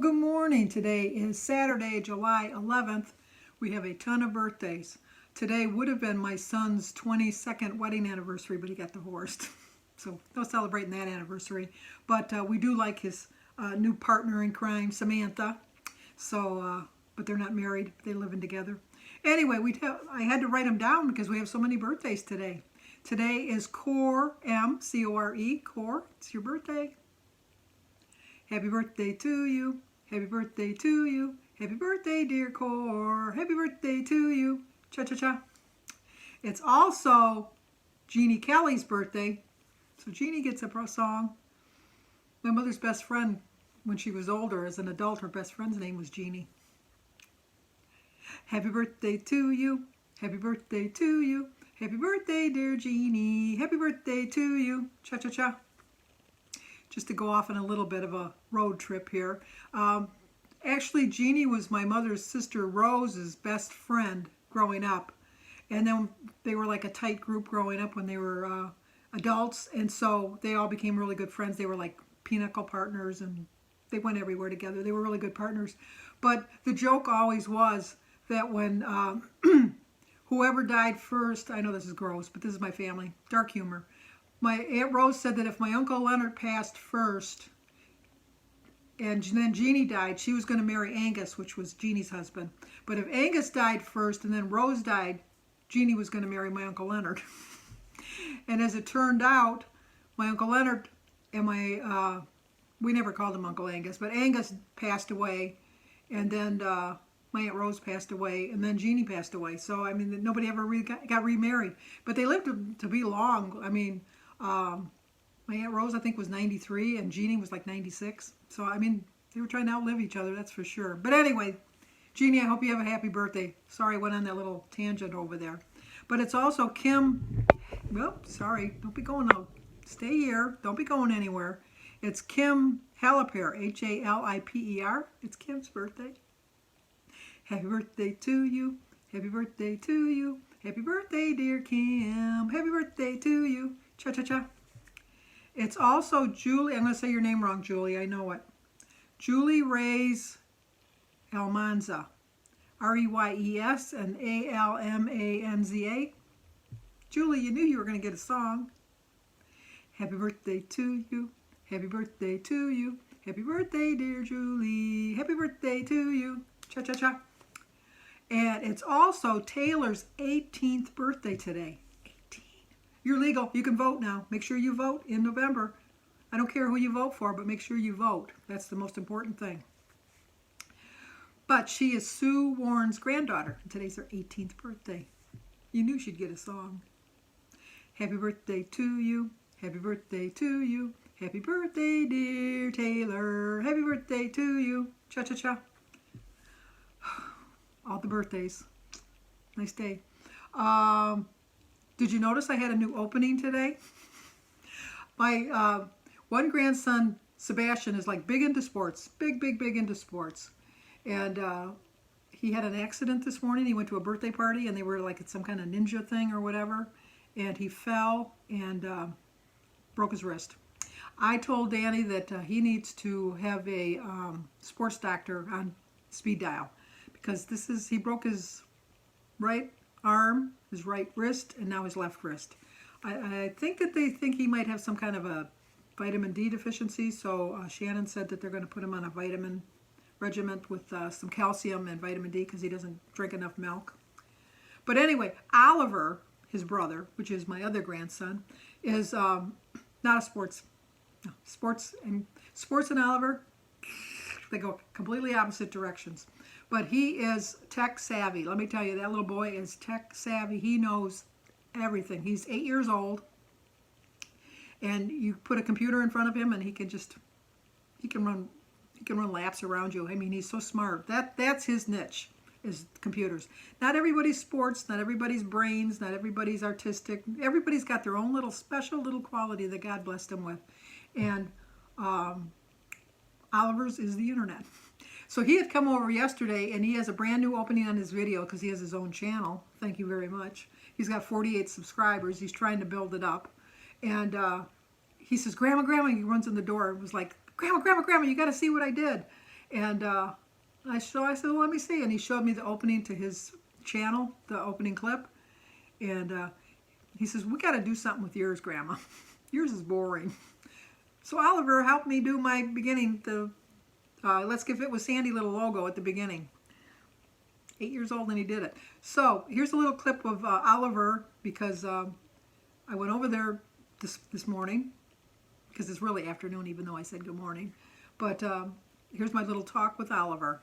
good morning. Today is Saturday, July 11th. We have a ton of birthdays. Today would have been my son's 22nd wedding anniversary, but he got divorced. So no celebrating that anniversary. But we do like his new partner in crime, Samantha. So, but they're not married. They're living together. Anyway, I had to write them down because we have so many birthdays today. Today is Core, M, C-O-R-E, Core. It's your birthday. Happy birthday to you. Happy birthday to you. Happy birthday, dear Core. Happy birthday to you. Cha-cha-cha. It's also Jeannie Kelly's birthday. So Jeannie gets a song. My mother's best friend, when she was older, as an adult, her best friend's name was Jeannie. Happy birthday to you. Happy birthday to you. Happy birthday, dear Jeannie. Happy birthday to you. Cha-cha-cha. Just to go off on a little bit of a road trip here. Actually, Jeannie was my mother's sister Rose's best friend growing up. And then they were like a tight group growing up when they were adults. And so they all became really good friends. They were like pinochle partners and they went everywhere together. They were really good partners. But the joke always was that when whoever died first, I know this is gross, but this is my family, dark humor. My Aunt Rose said that if my Uncle Leonard passed first and then Jeannie died, she was going to marry Angus, which was Jeannie's husband. But if Angus died first and then Rose died, Jeannie was going to marry my Uncle Leonard. And as it turned out, my Uncle Leonard and we never called him Uncle Angus, but Angus passed away. And then my Aunt Rose passed away, and then Jeannie passed away. So, I mean, nobody ever really got remarried. But they lived to be long. I mean, my Aunt Rose, I think, was 93, and Jeannie was like 96. So, I mean, they were trying to outlive each other, that's for sure. But anyway, Jeannie, I hope you have a happy birthday. Sorry I went on that little tangent over there. But it's also Kim, well, sorry, don't be going out. Stay here, don't be going anywhere. It's Kim Haliper, H-A-L-I-P-E-R. It's Kim's birthday. Happy birthday to you. Happy birthday to you. Happy birthday, dear Kim. Happy birthday to you. Cha-cha-cha. It's also Julie. I'm going to say your name wrong, Julie. I know it. Julie Reyes Almanza. R-E-Y-E-S and A-L-M-A-N-Z-A. Julie, you knew you were going to get a song. Happy birthday to you. Happy birthday to you. Happy birthday, dear Julie. Happy birthday to you. Cha-cha-cha. And it's also Taylor's 18th birthday today. 18. You're legal. You can vote now. Make sure you vote in November. I don't care who you vote for, but make sure you vote. That's the most important thing. But she is Sue Warren's granddaughter. Today's her 18th birthday. You knew she'd get a song. Happy birthday to you. Happy birthday to you. Happy birthday, dear Taylor. Happy birthday to you. Cha-cha-cha. All the birthdays. Nice day. Did you notice I had a new opening today? My one grandson, Sebastian, is like big into sports. Big into sports. And he had an accident this morning. He went to a birthday party and they were like at some kind of ninja thing or whatever. And he fell and broke his wrist. I told Danny that he needs to have a sports doctor on speed dial. Because he broke his right arm, his right wrist, and now his left wrist. I think that they think he might have some kind of a vitamin D deficiency, so Shannon said that they're going to put him on a vitamin regimen with some calcium and vitamin D because he doesn't drink enough milk. But anyway, Oliver, his brother, which is my other grandson, is not a sports. No, sports and Oliver, they go completely opposite directions. But he is tech savvy. Let me tell you, that little boy is tech savvy. He knows everything. He's 8 years old. And you put a computer in front of him and he can run laps around you. I mean, he's so smart. That's his niche, is computers. Not everybody's sports, not everybody's brains, not everybody's artistic. Everybody's got their own little special little quality that God blessed them with. And Oliver's is the internet. So he had come over yesterday, and he has a brand new opening on his video because he has his own channel. Thank you very much. He's got 48 subscribers. He's trying to build it up. And he says, Grandma, Grandma, he runs in the door and was like, Grandma, Grandma, Grandma, you got to see what I did. And I said, well, let me see. And he showed me the opening to his channel, the opening clip. And he says, we got to do something with yours, Grandma. Yours is boring. So Oliver helped me do my beginning, the Let's Get Fit with Sandy little logo at the beginning. 8 years old and he did it. So here's a little clip of Oliver, because I went over there this morning, because it's really afternoon even though I said good morning. But here's my little talk with Oliver.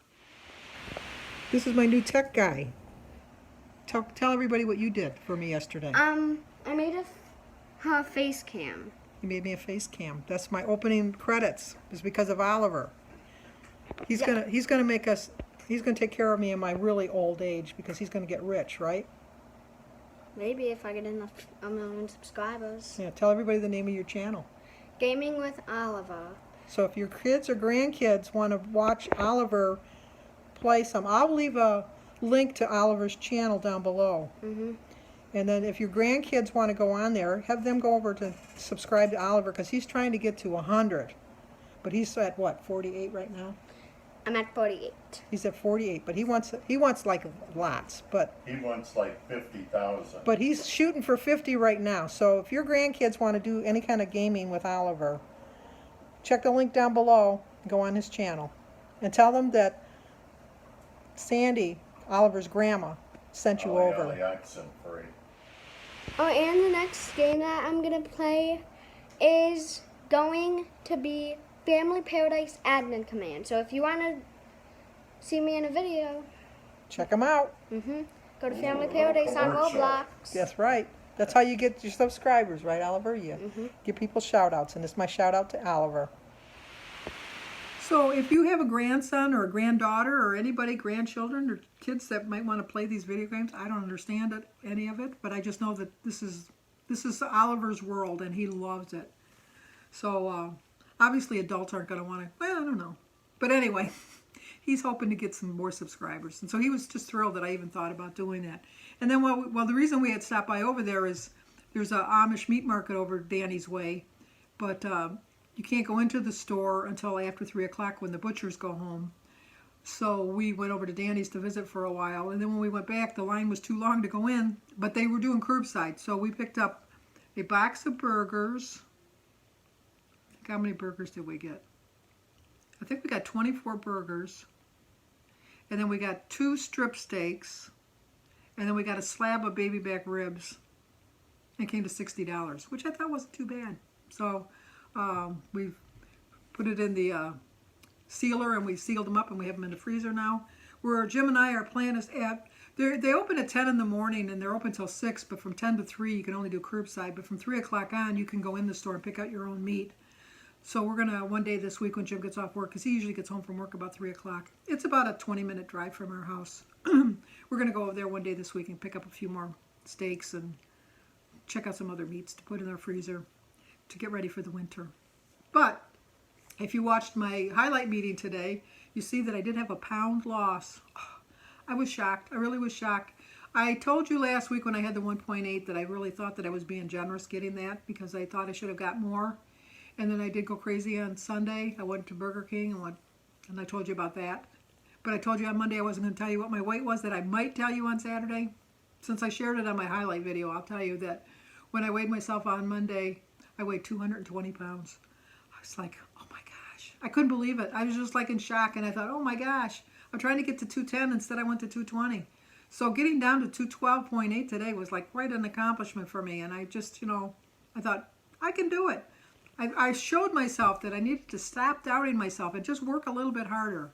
This is my new tech guy. Tell everybody what you did for me yesterday. I made a face cam. You made me a face cam. That's my opening credits. It's because of Oliver. He's gonna make us. He's gonna take care of me in my really old age because he's gonna get rich, right? Maybe if I get enough 1 million subscribers. Yeah. Tell everybody the name of your channel. Gaming with Oliver. So if your kids or grandkids want to watch Oliver play some, I'll leave a link to Oliver's channel down below. And then if your grandkids want to go on there, have them go over to subscribe to Oliver, because he's trying to get to 100. But he's at what, 48 right now? I'm at 48. He's at 48, but he wants like lots, but he wants like 50,000. But he's shooting for 50 right now. So if your grandkids want to do any kind of gaming with Oliver, check the link down below, go on his channel, and tell them that Sandy, Oliver's grandma, sent you over. Yeah, the accent free. Oh, and the next game that I'm going to play is going to be Family Paradise Admin Command. So if you want to see me in a video, check them out. Go to Family Paradise on Roblox. That's right. That's how you get your subscribers, right, Oliver? You give people shout outs, and this is my shout out to Oliver. So if you have a grandson or a granddaughter or anybody, grandchildren or kids that might want to play these video games, I don't understand any of it, but I just know that this is Oliver's world and he loves it. So obviously adults aren't going to want to, well, I don't know. But anyway, he's hoping to get some more subscribers. And so he was just thrilled that I even thought about doing that. And then, well, the reason we had stopped by over there is there's an Amish meat market over Danny's Way, but you can't go into the store until after 3 o'clock when the butchers go home. So we went over to Danny's to visit for a while, and then when we went back, the line was too long to go in, but they were doing curbside. So we picked up a box of burgers. How many burgers did we get? I think we got 24 burgers, and then we got 2 strip steaks, and then we got a slab of baby back ribs. It came to $60, which I thought wasn't too bad. So we put it in the sealer, and we sealed them up, and we have them in the freezer now. Where Jim and I are planning is they open at 10 in the morning, and they're open till 6, but from 10 to 3 you can only do curbside, but from 3 o'clock on you can go in the store and pick out your own meat. So we're going to, one day this week when Jim gets off work, because he usually gets home from work about 3 o'clock. It's about a 20-minute drive from our house. We're going to go over there one day this week and pick up a few more steaks and check out some other meats to put in our freezer to get ready for the winter. But if you watched my highlight meeting today, you see that I did have a pound loss. Oh, I was shocked. I really was shocked. I told you last week when I had the 1.8 that I really thought that I was being generous getting that because I thought I should have got more. And then I did go crazy on Sunday. I went to Burger King and I told you about that. But I told you on Monday I wasn't going to tell you what my weight was, that I might tell you on Saturday. Since I shared it on my highlight video, I'll tell you that when I weighed myself on Monday, I weighed 220 pounds. I was like, oh my gosh. I couldn't believe it. I was just like in shock, and I thought, oh my gosh. I'm trying to get to 210. Instead, I went to 220. So getting down to 212.8 today was like quite an accomplishment for me. And I just, I thought, I can do it. I showed myself that I needed to stop doubting myself and just work a little bit harder.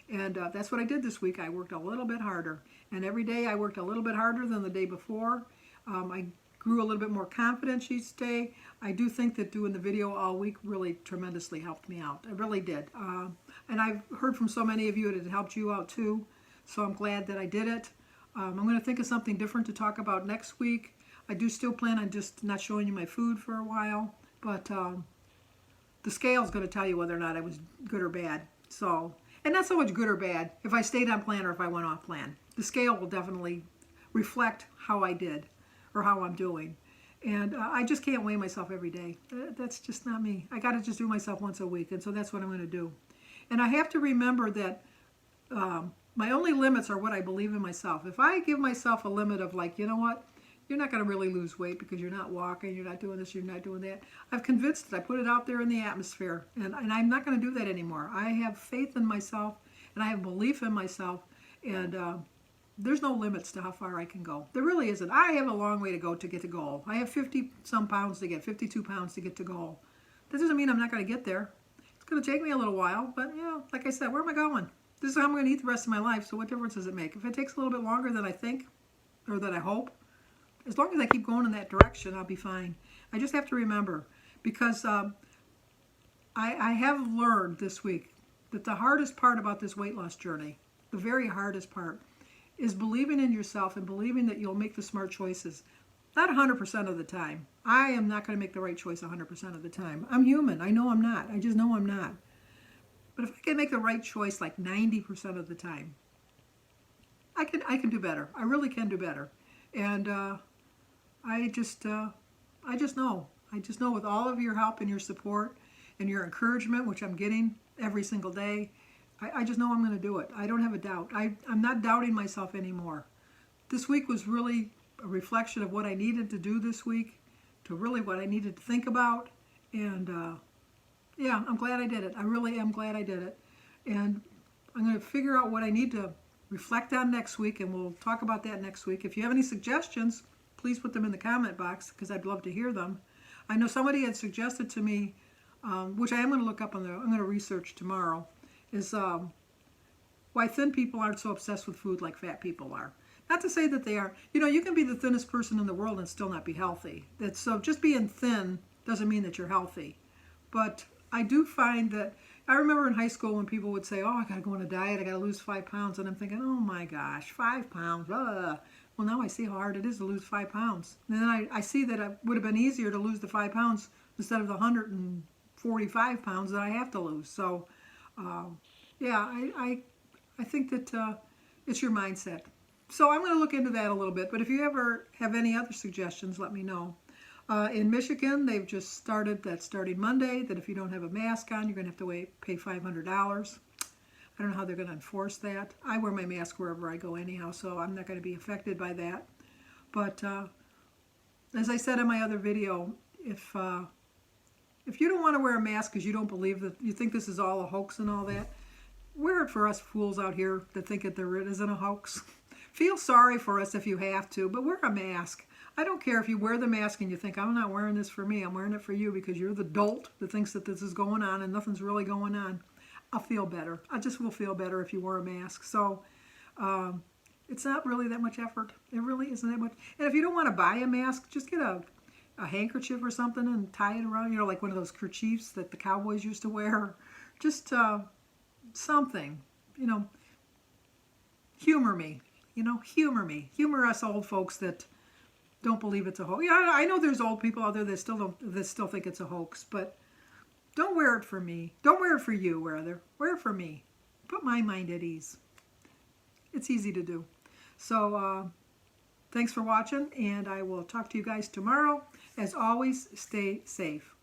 And that's what I did this week. I worked a little bit harder. And every day I worked a little bit harder than the day before. I grew a little bit more confidence each day. I do think that doing the video all week really tremendously helped me out. It really did. And I've heard from so many of you that it helped you out too. So I'm glad that I did it. I'm going to think of something different to talk about next week. I do still plan on just not showing you my food for a while. But the scale is going to tell you whether or not I was good or bad. So, and not so much good or bad, if I stayed on plan or if I went off plan. The scale will definitely reflect how I did or how I'm doing. And I just can't weigh myself every day. That's just not me. I got to just do myself once a week, and so that's what I'm going to do. And I have to remember that my only limits are what I believe in myself. If I give myself a limit of like, you know what, you're not going to really lose weight because you're not walking, you're not doing this, you're not doing that. I've convinced it. I put it out there in the atmosphere, and I'm not going to do that anymore. I have faith in myself, and I have belief in myself, and there's no limits to how far I can go. There really isn't. I have a long way to go to get to goal. I have 50 some pounds to get, 52 pounds to get to goal. That doesn't mean I'm not going to get there. It's going to take me a little while, but like I said, where am I going? This is how I'm going to eat the rest of my life, so what difference does it make? If it takes a little bit longer than I think, or that I hope, as long as I keep going in that direction, I'll be fine. I just have to remember, because I have learned this week that the hardest part about this weight loss journey, the very hardest part, is believing in yourself and believing that you'll make the smart choices. Not 100% of the time. I am not going to make the right choice 100% of the time. I'm human. I know I'm not. I just know I'm not. But if I can make the right choice like 90% of the time, I can do better. I really can do better. And I just know. I just know with all of your help and your support and your encouragement, which I'm getting every single day, I just know I'm going to do it. I don't have a doubt. I'm not doubting myself anymore. This week was really a reflection of what I needed to do this week, to really what I needed to think about. And yeah, I'm glad I did it. I really am glad I did it. And I'm going to figure out what I need to reflect on next week, and we'll talk about that next week. If you have any suggestions, please put them in the comment box, because I'd love to hear them. I know somebody had suggested to me, which I am going to look up I'm going to research tomorrow, is why thin people aren't so obsessed with food like fat people are. Not to say that they are. You can be the thinnest person in the world and still not be healthy. So just being thin doesn't mean that you're healthy. But I do find that, I remember in high school when people would say, oh, I got to go on a diet, I got to lose 5 pounds. And I'm thinking, oh my gosh, 5 pounds. Well, now I see how hard it is to lose 5 pounds. And then I see that it would have been easier to lose the 5 pounds instead of the 145 pounds that I have to lose. So, yeah, I think that it's your mindset. So I'm going to look into that a little bit. But if you ever have any other suggestions, let me know. In Michigan, they've just started, that's starting Monday, that if you don't have a mask on, you're going to have to pay $500. I don't know how they're going to enforce that. I wear my mask wherever I go anyhow, so I'm not going to be affected by that. But as I said in my other video, if you don't want to wear a mask because you don't believe that, you think this is all a hoax and all that, wear it for us fools out here that think that there isn't a hoax. Feel sorry for us if you have to, but wear a mask. I don't care if you wear the mask and you think, I'm not wearing this for me, I'm wearing it for you because you're the dolt that thinks that this is going on and nothing's really going on. I'll feel better. I just will feel better if you wear a mask. So it's not really that much effort. It really isn't that much. And if you don't want to buy a mask, just get a handkerchief or something and tie it around, like one of those kerchiefs that the cowboys used to wear. Just something, humor me, humor me. Humor us old folks that don't believe it's a hoax. Yeah, I know there's old people out there that still think it's a hoax, but don't wear it for me. Don't wear it for you, rather. Wear it for me. Put my mind at ease. It's easy to do. So thanks for watching, and I will talk to you guys tomorrow. As always, stay safe.